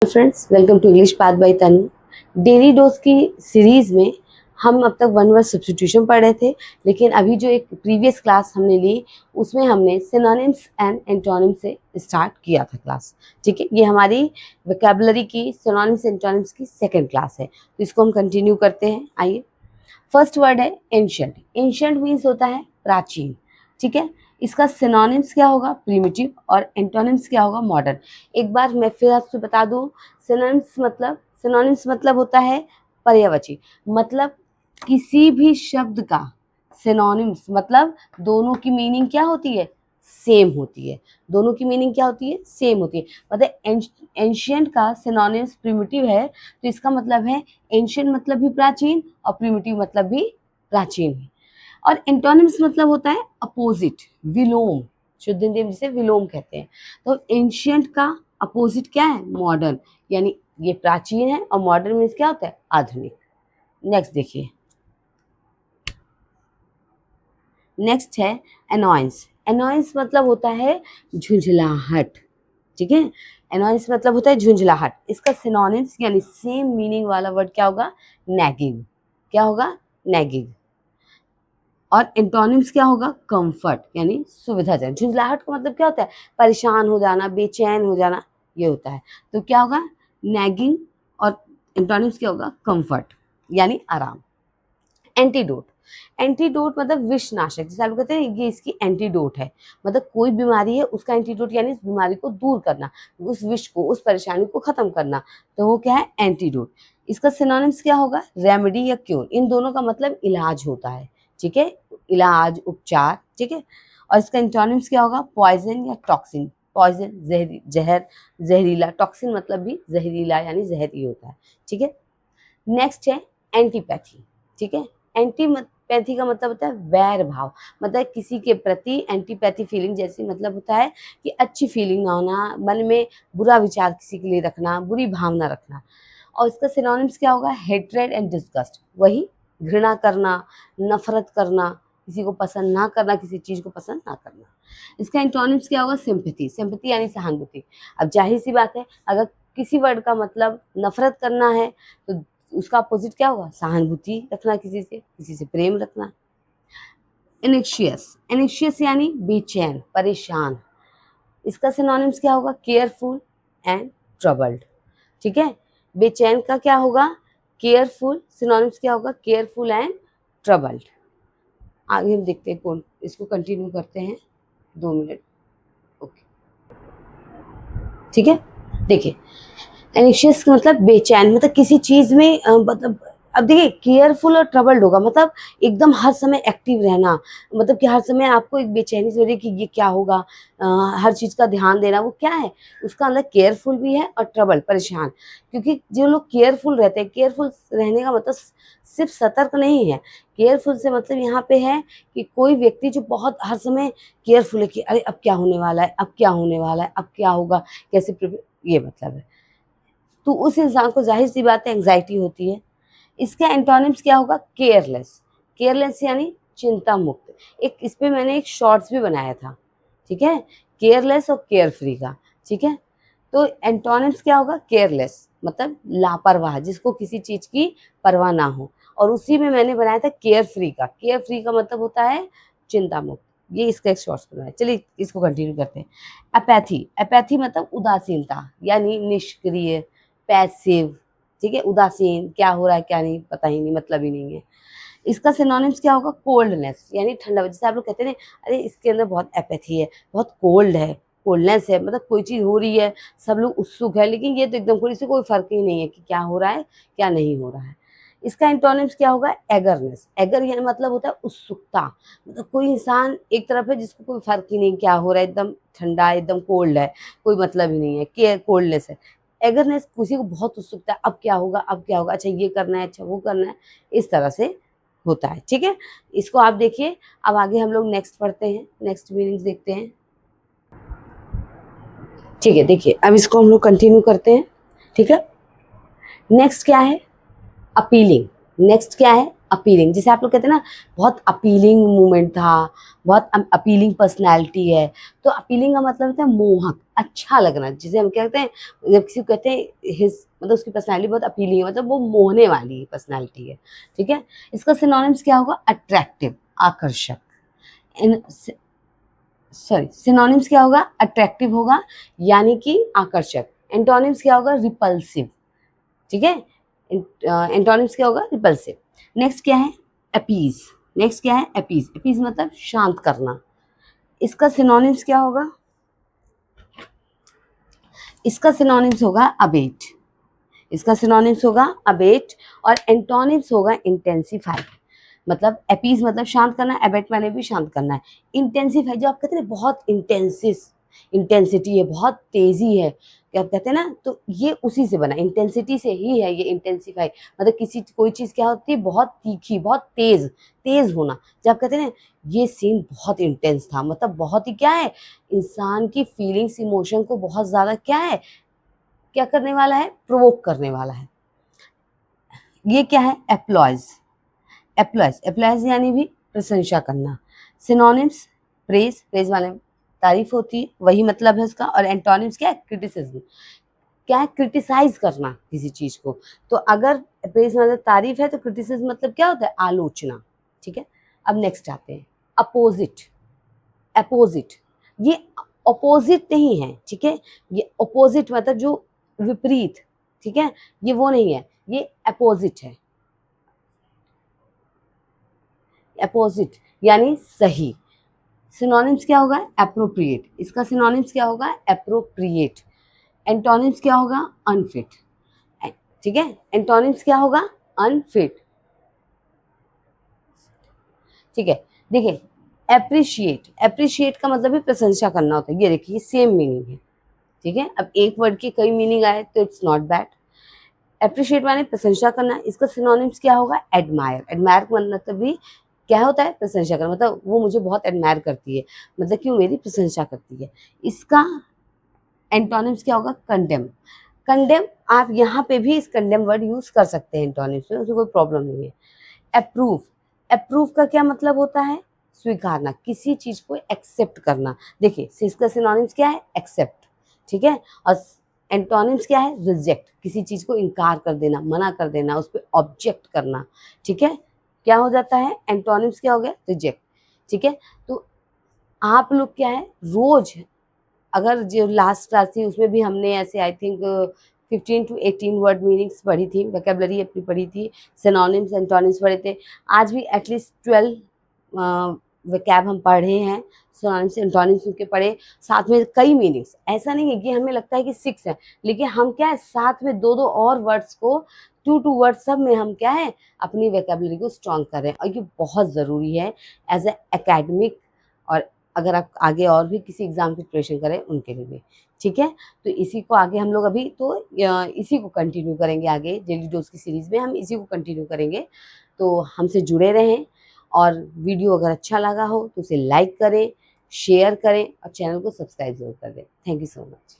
Friends, welcome to English path by Tanu. Daily dose की series में हम अब तक वन वर्ड सब्स्टिट्यूशन पढ़ रहे थे, लेकिन अभी जो एक प्रीवियस क्लास हमने ली उसमें हमने सिनोनिम्स एंड एंटोनिम्स से स्टार्ट किया था क्लास। ठीक है, ये हमारी वोकैबुलरी की सिनोनिम्स एंटोनिम्स की सेकंड क्लास है, तो इसको हम कंटिन्यू करते हैं। आइए, फर्स्ट वर्ड है एंशिएंट। एंशिएंट मीन्स होता है प्राचीन। ठीक है, इसका सिनोनिम्स क्या होगा? प्रिमिटिव, और एंटोनिम्स क्या होगा? मॉडर्न। एक बार मैं फिर आपसे बता दूं, सिनोनिम्स मतलब होता है पर्यायवाची, मतलब किसी भी शब्द का सिनोनिम्स मतलब दोनों की मीनिंग क्या होती है? सेम होती है। दोनों की मीनिंग क्या होती है? सेम होती है। मतलब एंशिएंट का सिनोनिम्स प्रिमिटिव है, तो इसका मतलब है एंशिएंट मतलब भी प्राचीन और प्रिमिटिव मतलब भी प्राचीन है। और एंटोनिम्स मतलब होता है अपोजिट, विलोम, शुद्ध हिंदी में जिसे विलोम कहते हैं। तो एंशिएंट का अपोजिट क्या है? मॉडर्न, यानी ये प्राचीन है और मॉडर्न मीन्स क्या होता है? आधुनिक। नेक्स्ट देखिए, नेक्स्ट है अनॉयंस। अनॉयंस मतलब होता है झुंझलाहट। ठीक है, अनॉयंस मतलब होता है झुंझलाहट। इसका सिनोनिम्स यानी सेम मीनिंग वाला वर्ड क्या होगा? नैगिंग। क्या होगा? नैगिंग। और एंटोनिम्स क्या होगा? कंफर्ट, यानी सुविधाजनक। झुंझलाहट का मतलब क्या होता है? परेशान हो जाना, बेचैन हो जाना, ये होता है। तो क्या होगा? नैगिंग। और एंटोनिम्स क्या होगा? कंफर्ट, यानी आराम। एंटीडोट। एंटीडोट मतलब विषनाशक। जैसे आप कहते हैं ये इसकी एंटीडोट है, मतलब कोई बीमारी है उसका एंटीडोट, यानी इस बीमारी को दूर करना, उस विष को, उस परेशानी को खत्म करना, तो वो क्या है? एंटीडोट। इसका सिनोनिम्स क्या होगा? रेमेडी या क्योर। इन दोनों का मतलब इलाज होता है। ठीक है, इलाज, उपचार। ठीक है, और इसका एंटोनिम्स क्या होगा? पॉइजन या टॉक्सिन। पॉइजन जहर, जहरीला। टॉक्सिन मतलब भी जहरीला यानी जहरी होता है। ठीक है, नेक्स्ट है एंटीपैथी। ठीक है, एंटीपैथी का मतलब होता है वैर भाव, मतलब किसी के प्रति एंटीपैथी फीलिंग जैसी, मतलब होता है कि अच्छी फीलिंग ना होना, मन में बुरा विचार किसी के लिए रखना, बुरी भावना रखना। और इसका सिनोनिम्स क्या होगा? हेट्रेड एंड डिस्गस्ट, वही घृणा करना, नफरत करना, किसी को पसंद ना करना, किसी चीज को पसंद ना करना। इसका एंटोनिम्स क्या होगा? सिंपैथी। सिंपैथी यानी सहानुभूति। अब जाहिर सी बात है, अगर किसी वर्ड का मतलब नफरत करना है तो उसका अपोजिट क्या होगा? सहानुभूति रखना, किसी से प्रेम रखना। एनेक्शियस। एनेक्शियस यानी बेचैन, परेशान। इसका सिनोनिम्स क्या होगा? Careful and troubled. ठीक है, बेचैन का क्या होगा? केयरफुल। सिनोनिम्स क्या होगा? Careful and troubled. आगे हम देखते हैं कौन, इसको कंटिन्यू करते हैं 2 मिनट। ओके, ठीक है, देखिए, एंग्शियस मतलब बेचैन, मतलब किसी चीज में मतलब अब देखिए, केयरफुल और ट्रबल्ड होगा मतलब एकदम हर समय एक्टिव रहना, मतलब कि हर समय आपको एक बेचैनी से हो रही है कि ये क्या होगा, हर चीज का ध्यान देना, वो क्या है? उसका मतलब केयरफुल भी है और ट्रबल्ड, परेशान। क्योंकि जो लोग केयरफुल रहते हैं, केयरफुल रहने का मतलब सिर्फ सतर्क नहीं है। केयरफुल से मतलब यहाँ पे है कि कोई व्यक्ति जो बहुत हर समय केयरफुल है कि अरे अब क्या होने वाला है, अब क्या होने वाला है, अब क्या होगा, कैसे ये मतलब है। तो उस इंसान को जाहिर सी बात है एंग्जाइटी होती है। इसका एंटोनिम्स क्या होगा? केयरलेस। केयरलेस यानी चिंता मुक्त। एक इस पे मैंने एक शॉर्ट्स भी बनाया था। ठीक है, केयरलेस और केयर फ्री का। ठीक है, तो एंटोनिम्स क्या होगा? केयरलेस मतलब लापरवाह, जिसको किसी चीज की परवाह ना हो। और उसी में मैंने बनाया था केयर फ्री का। केयर फ्री का मतलब होता है चिंता मुक्त। ये इसका एक शॉर्ट्स बनाया। चलिए इसको कंटिन्यू करते हैं। अपैथी। अपैथी मतलब उदासीनता, यानी निष्क्रिय, पैसिव। ठीक है, उदासीन, क्या हो रहा है क्या नहीं पता ही नहीं, मतलब ही नहीं है। इसका सिनोनिम्स क्या होगा? कोल्डनेस, यानी ठंडा। जैसे आप लोग कहते हैं ना, अरे इसके अंदर बहुत एपैथी है, बहुत कोल्ड है, कोल्डनेस है, मतलब कोई चीज़ हो रही है, सब लोग उत्सुक है, लेकिन ये तो एकदम कोई, इससे कोई फर्क ही नहीं है कि क्या हो रहा है क्या नहीं हो रहा है। इसका एंटोनिम्स क्या होगा? एगरनेस। एगर यानी मतलब होता है उत्सुकता, मतलब कोई इंसान एक तरफ है जिसको कोई फर्क ही नहीं क्या हो रहा है, एकदम ठंडा है, एकदम कोल्ड है, कोई मतलब ही नहीं है, केयर कोल्डनेस है। एगरनेस किसी को बहुत उत्सुकता है, अब क्या होगा, अब क्या होगा, अच्छा ये करना है, अच्छा वो करना है, इस तरह से होता है। ठीक है, इसको आप देखिए। अब आगे हम लोग नेक्स्ट पढ़ते हैं, नेक्स्ट मीनिंग्स देखते हैं। ठीक है, देखिए अब इसको हम लोग कंटिन्यू करते हैं। ठीक है, नेक्स्ट क्या है? अपीलिंग। नेक्स्ट क्या है, अपीलिंग। जैसे आप लोग कहते हैं ना बहुत अपीलिंग मूवमेंट था, बहुत अपीलिंग पर्सनैलिटी है, तो अपीलिंग का मतलब होता है मोहक, अच्छा लगना। जिसे हम कहते हैं, जब किसी को कहते हैं हिज मतलब उसकी पर्सनैलिटी बहुत अपीलिंग है, मतलब वो मोहने वाली पर्सनैलिटी है, ठीक है। इसका सिनोनिम्स क्या होगा, अट्रैक्टिव, आकर्षक। सॉरी, सिनोनिम्स क्या होगा, अट्रैक्टिव होगा यानी कि आकर्षक। एंटोनिम्स क्या होगा, रिपल्सिव, ठीक है। एंटोनिम्स क्या होगा, रिपल्सिव। नेक्स्ट क्या है, अपीज। नेक्स्ट क्या है, अपीज। अपीज मतलब शांत करना। इसका सिनोनिम्स क्या होगा, इसका सिनोनिम्स होगा अबेट। इसका सिनोनिम्स होगा अबेट, और एंटोनिम्स होगा इंटेंसिफाई। मतलब अपीज मतलब शांत करना, एबेट मैंने भी शांत करना है। इंटेंसिफाई, जो आप कहते हैं बहुत इंटेंसिस इंटेंसिटी है, बहुत तेजी है, क्या आप कहते हैं ना, तो ये उसी से बना, इंटेंसिटी से ही है ये इंटेंसिफाई। मतलब किसी कोई चीज़ क्या होती है, बहुत तीखी, बहुत तेज, तेज होना। जब आप कहते हैं ना ये सीन बहुत इंटेंस था, मतलब बहुत ही क्या है, इंसान की फीलिंग्स इमोशन को बहुत ज़्यादा क्या है, क्या करने वाला है, प्रोवोक करने वाला है। ये क्या है, एप्लॉयज। एप्लॉयज, एप्लॉयज यानी भी प्रशंसा करना। सिनोनिम्स, प्रेज, प्रेज वाले तारीफ होती है, वही मतलब है उसका। और एंटोनिम्स क्या है, क्रिटिसिज्म, क्या है, क्रिटिसाइज करना किसी चीज को। तो अगर प्रेज मतलब तारीफ है, तो क्रिटिसिज्म मतलब क्या होता है, आलोचना, ठीक है। अब नेक्स्ट आते हैं, अपोजिट। अपोजिट, ये अपोजिट नहीं है, ठीक है। ये अपोजिट मतलब जो विपरीत, ठीक है, ये वो नहीं है, ये अपोजिट है। अपोजिट यानी सही। सिनोनिम्स क्या होगा, एप्रोप्रिएट। इसका सिनोनिम्स क्या होगा, एप्रोप्रिएट। एंटोनिम्स क्या होगा, अनफिट, ठीक है। एंटोनिम्स क्या होगा, अनफिट, ठीक है। देखिए, एप्रिशिएट, एप्रिशिएट का मतलब है प्रशंसा करना होता है। ये देखिए सेम मीनिंग है, ठीक है। अब एक वर्ड की कई मीनिंग आए तो इट्स नॉट बैड। एप्रिशिएट माने प्रशंसा करना। इसका सिनोनिम्स क्या होगा, एडमायर। एडमायर का मतलब भी क्या होता है, प्रशंसा करना, मतलब वो मुझे बहुत एडमायर करती है, मतलब कि वो मेरी प्रशंसा करती है। इसका एंटोनिम्स क्या होगा, कंडेम। कंडेम, आप यहाँ पे भी इस कंडेम वर्ड यूज कर सकते हैं एंटोनिम्स में, उसमें कोई प्रॉब्लम नहीं है। अप्रूव, अप्रूव का क्या मतलब होता है, स्वीकारना, किसी चीज को एक्सेप्ट करना। देखिए इसका सिनोनिम्स क्या है, एक्सेप्ट, ठीक है। और एंटोनिम्स क्या है, रिजेक्ट, किसी चीज को इनकार कर देना, मना कर देना, उस पर ऑब्जेक्ट करना, ठीक है। क्या हो जाता है, एंटोनिम्स क्या हो गया, रिजेक्ट, ठीक है। तो आप लोग क्या है, रोज अगर जो लास्ट क्लास थी उसमें भी हमने ऐसे I think 15 to 18 word meanings पढ़ी थी, वोकैबुलरी अपनी पढ़ी थी, सिनोनिम्स एंटोनिम्स पढ़े थे। आज भी एटलीस्ट 12 वोकैब हम पढ़े हैं, सिनोनिम्स एंटोनिम्स उनके पढ़े, साथ में कई मीनिंग्स। ऐसा नहीं है कि हमें लगता है कि 6 है, लेकिन हम क्या है साथ में दो दो और वर्ड्स को, 2 वर्ड्स सब में हम क्या है अपनी वोकैबुलरी को स्ट्रॉन्ग कर रहे हैं, और ये बहुत ज़रूरी है एज ए एकेडमिक, और अगर आप आगे और भी किसी एग्ज़ाम की प्रिपरेशन करें उनके लिए भी, ठीक है। तो इसी को आगे हम लोग अभी तो इसी को कंटिन्यू करेंगे, आगे डेली डोज की सीरीज़ में हम इसी को कंटिन्यू करेंगे। तो हमसे जुड़े रहें, और वीडियो अगर अच्छा लगा हो तो उसे लाइक करें, शेयर करें, और चैनल को सब्सक्राइब ज़रूर कर दें। Thank you so much.